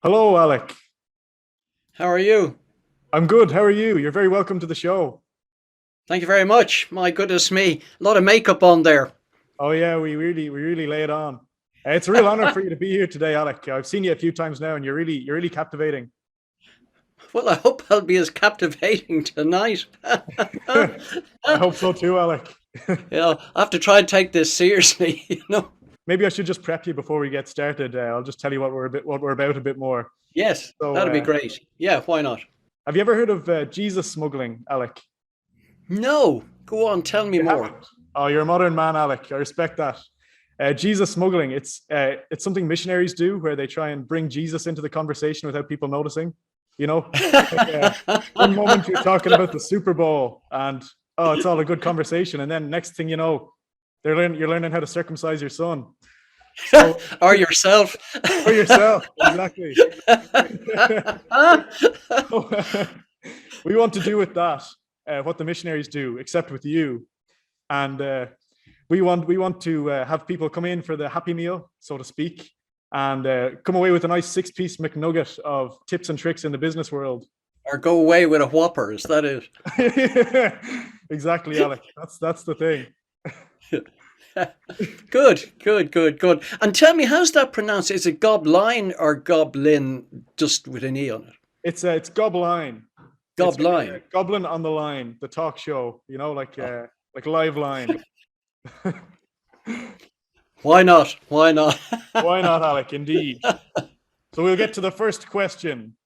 Hello, Alec. How are you? I'm good. How are you? You're very welcome to the show. Thank you very much. My goodness me, a lot of makeup on there. Oh yeah, we really lay it on. It's a real honor for you to be here today, Alec. I've seen you a few times now, and you're really captivating. Well, I hope I'll be as captivating tonight. I hope so too, Alec. I have to try and take this seriously, Maybe I should just prep you before we get started. I'll just tell you what we're about a bit more. Yes, So, that'd be great. Yeah, why not? have you ever heard of Jesus smuggling, Alec? No, go on, tell me You more. haven't. Oh, you're a modern man, Alec. I respect that. Jesus smuggling. It's something missionaries do where they try and bring Jesus into the conversation without people noticing. You know, like one moment you're talking about the Super Bowl and oh, it's all a good conversation, and then next thing you know, you're learning how to circumcise your son. So Or yourself. for yourself, exactly. We want to do with that what the missionaries do, except with you, and we want to have people come in for the happy meal, so to speak, and come away with a nice six-piece McNugget of tips and tricks in the business world. Or go away with a whopper, is that it? Exactly, Alec. That's the thing. Good, good, good, good. And tell me, how's that pronounced? Is it Gobline or Goblin, just with an E on it? It's Gobline. It's Gobline. Goblin on the Line, the talk show. You know, like live line. Why not? Why not? Why not, Alec? Indeed. So we'll get to the first question.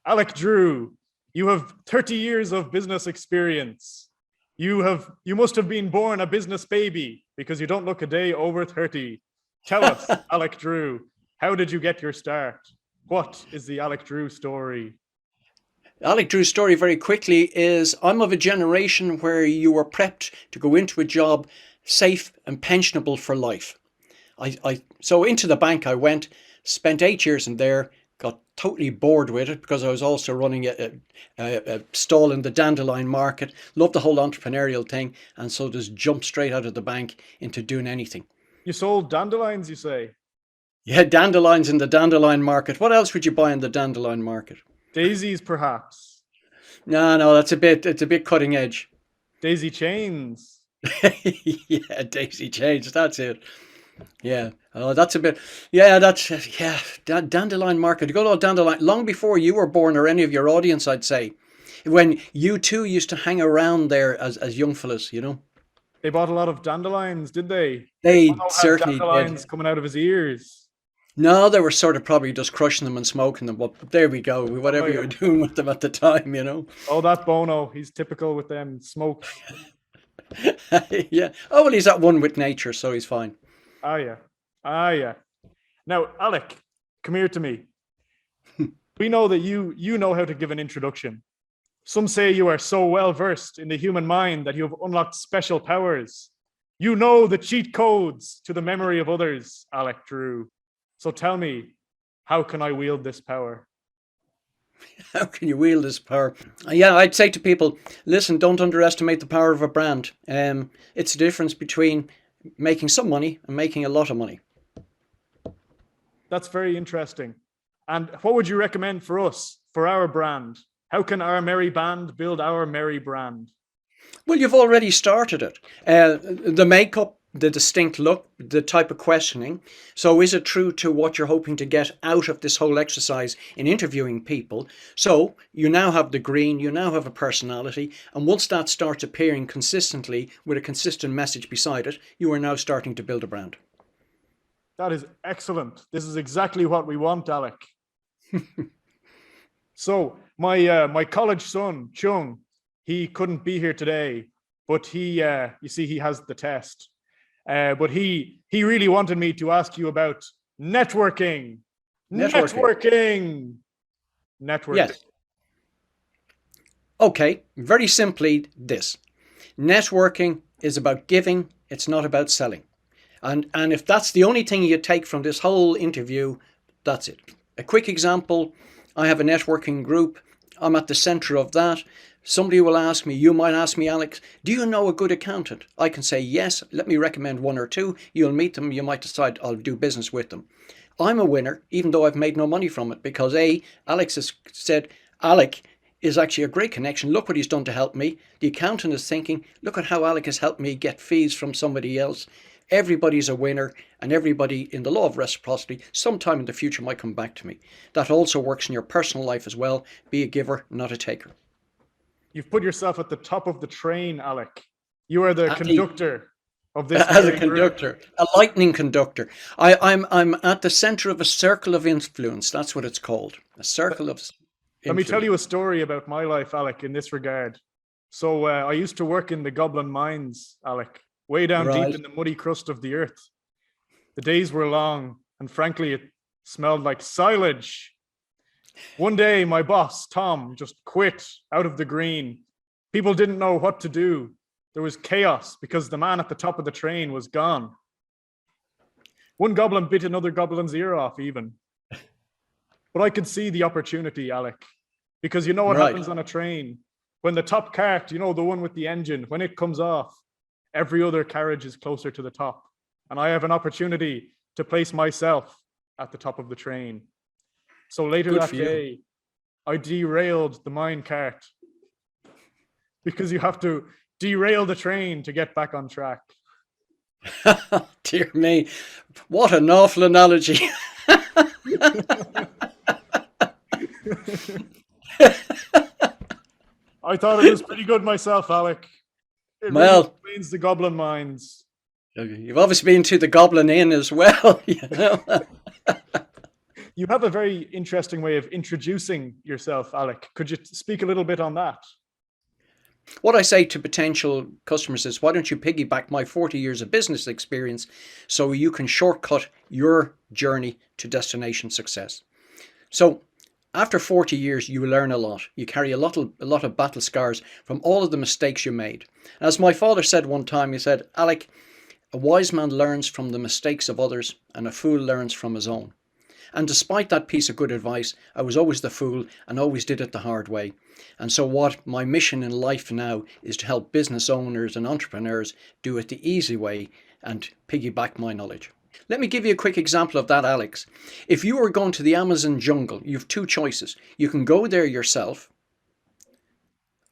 Alec Drew, you have 30 years of business experience. You must have been born a business baby because you don't look a day over 30. Tell us, Alec Drew, how did you get your start? What is the Alec Drew story? Alec Drew's story very quickly is I'm of a generation where you were prepped to go into a job safe and pensionable for life. So into the bank I went, spent 8 years in there, got totally bored with it because I was also running a stall in the dandelion market, loved the whole entrepreneurial thing, and so just jumped straight out of the bank into doing anything. You sold dandelions, you say? Yeah, dandelions in the dandelion market. What else would you buy in the dandelion market? Daisies, perhaps? No, no, it's a bit cutting edge. Daisy chains? Yeah, daisy chains. That's it. Yeah. Oh, that's a bit. Yeah, yeah. Dandelion market. Good old dandelion. Long before you were born or any of your audience, I'd say. When you two used to hang around there as young fellas, They bought a lot of dandelions, did they? They Bono had certainly did. dandelions coming out of his ears. No, they were sort of probably just crushing them and smoking them. But there we go. Oh Whatever you yeah. were doing with them at the time. Oh, that Bono. He's typical with them smokes. Yeah. Oh well, he's at one with nature, so he's fine. Ah yeah. Ah yeah. Now, Alec, come here to me. We know that you know how to give an introduction. Some say you are so well versed in the human mind that you have unlocked special powers. You know the cheat codes to the memory of others, Alec Drew. So tell me, how can I wield this power? How can you wield this power? Yeah, I'd say to people, listen, don't underestimate the power of a brand. It's the difference between making some money and making a lot of money. That's very interesting. And what would you recommend for us, for our brand? How can our merry band build our merry brand? Well, you've already started it. The makeup, the distinct look, the type of questioning. So, is it true to what you're hoping to get out of this whole exercise in interviewing people? So, you now have the green, you now have a personality, and once that starts appearing consistently with a consistent message beside it, you are now starting to build a brand. That is excellent. This is exactly what we want, Alec. So my college son Chung, he couldn't be here today, but he you see he has the test. But he really wanted me to ask you about networking, Networking. networking, networking. Yes. Okay. Very simply, this networking is about giving, it's not about selling. And if that's the only thing you take from this whole interview, that's it. A quick example, I have a networking group. I'm at the center of that. Somebody will ask me, you might ask me, Alex, do you know a good accountant? I can say, yes, let me recommend one or two. You'll meet them. You might decide I'll do business with them. I'm a winner, even though I've made no money from it, because Alex has said, Alec is actually a great connection. Look what he's done to help me. The accountant is thinking, look at how Alec has helped me get fees from somebody else. Everybody's a winner, and everybody in the law of reciprocity sometime in the future might come back to me. That also works in your personal life as well. Be a giver, not a taker. You've put yourself at the top of the train, Alec. You are the conductor of this. As a conductor, a lightning conductor. I'm at the center of a circle of influence. That's what it's called. A circle of influence. Let me tell you a story about my life, Alec, in this regard. So I used to work in the Goblin Mines, Alec, way down deep in the muddy crust of the earth. The days were long, and frankly, it smelled like silage. One day, my boss, Tom, just quit out of the green. People didn't know what to do. There was chaos because the man at the top of the train was gone. One goblin bit another goblin's ear off, even. But I could see the opportunity, Alec, because you know what happens on a train? When the top cart, you know, the one with the engine, when it comes off, every other carriage is closer to the top. And I have an opportunity to place myself at the top of the train. So later that day, I derailed the mine cart because you have to derail the train to get back on track. Dear me, what an awful analogy. I thought it was pretty good myself, Alec. It really explains the Goblin Mines. You've obviously been to the Goblin Inn as well, you know. You have a very interesting way of introducing yourself, Alec. Could you speak a little bit on that? What I say to potential customers is, why don't you piggyback my 40 years of business experience so you can shortcut your journey to destination success? So after 40 years, you learn a lot. You carry a lot of battle scars from all of the mistakes you made. As my father said one time, he said, Alec, a wise man learns from the mistakes of others and a fool learns from his own. And despite that piece of good advice, I was always the fool and always did it the hard way. And so what my mission in life now is to help business owners and entrepreneurs do it the easy way and piggyback my knowledge. Let me give you a quick example of that, Alex. If you were going to the Amazon jungle, you have two choices. You can go there yourself,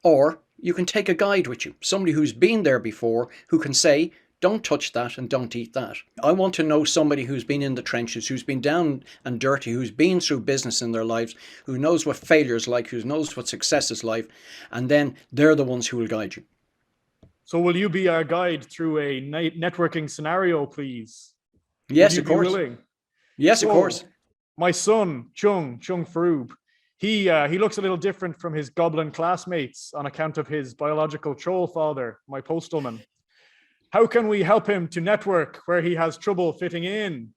or you can take a guide with you, somebody who's been there before, who can say, don't touch that and don't eat that. I want to know somebody who's been in the trenches, who's been down and dirty, who's been through business in their lives, who knows what failure is like, who knows what success is like, and then they're the ones who will guide you. So will you be our guide through a networking scenario, please? Yes, of course. Yes, of course. My son, Chung Froob, he looks a little different from his goblin classmates on account of his biological troll father, my postalman. How can we help him to network where he has trouble fitting in?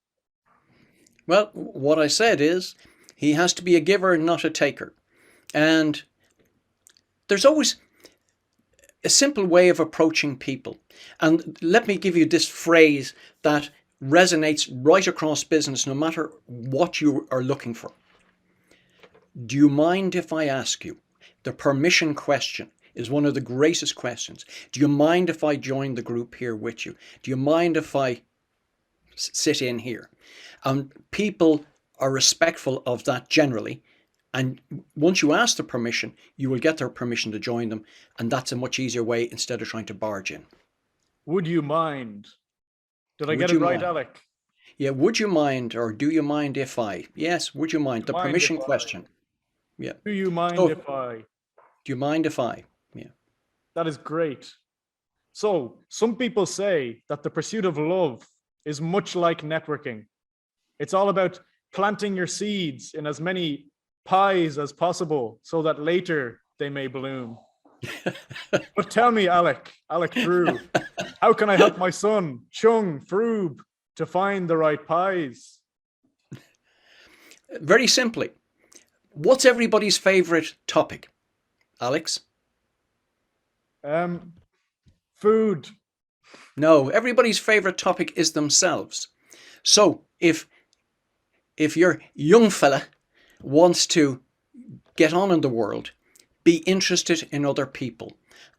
Well, what I said is he has to be a giver, not a taker. And there's always a simple way of approaching people. And let me give you this phrase that resonates right across business, no matter what you are looking for. Do you mind if I ask you? The permission question is one of the greatest questions. Do you mind if I join the group here with you? Do you mind if I sit in here? People are respectful of that generally. And once you ask the permission, you will get their permission to join them. And that's a much easier way instead of trying to barge in. Would you mind? Did I get it right, Alec? Yeah, would you mind, or do you mind if I? Yes, would you mind? The permission question. Yeah. Do you mind if I? Do you mind if I? Yeah. That is great. So some people say that the pursuit of love is much like networking. It's all about planting your seeds in as many pies as possible so that later they may bloom. But tell me, Alec Drew, how can I help my son, Chung Froob, to find the right pies? Very simply, what's everybody's favorite topic, Alex? Food. No, everybody's favorite topic is themselves. So if your young fella wants to get on in the world, be interested in other people.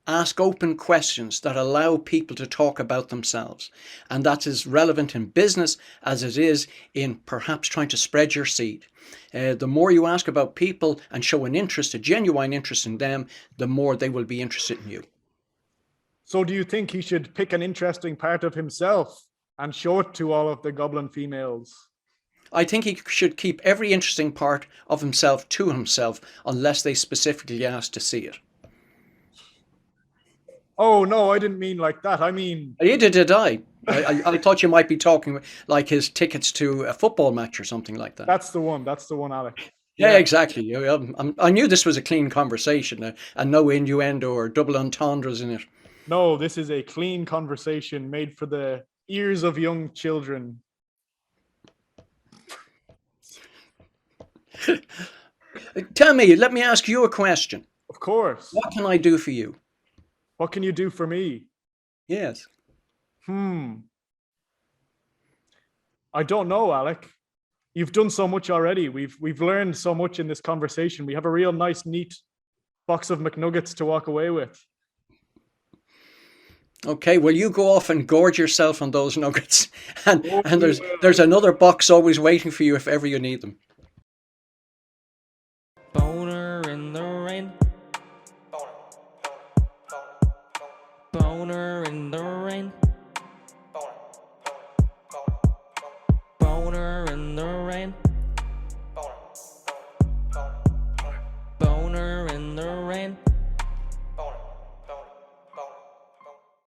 Ask open questions that allow people to talk about themselves. And that's as relevant in business as it is in perhaps trying to spread your seed. The more you ask about people and show an interest, a genuine interest in them, the more they will be interested in you. So do you think he should pick an interesting part of himself and show it to all of the goblin females? I think he should keep every interesting part of himself to himself unless they specifically ask to see it. Oh, no, I didn't mean like that. I mean, Neither did I. I thought you might be talking like his tickets to a football match or something like that. that's the one. That's the one, Alec. Yeah, exactly. I knew this was a clean conversation and no innuendo or double entendres in it. No, this is a clean conversation made for the ears of young children. Tell me, let me ask you a question. Of course. What can I do for you? What can you do for me? Yes. I don't know, Alec. You've done so much already. We've learned so much in this conversation. We have a real nice, neat box of McNuggets to walk away with. Okay, well, you go off and gorge yourself on those nuggets, and Oh, there's another box always waiting for you if ever you need them.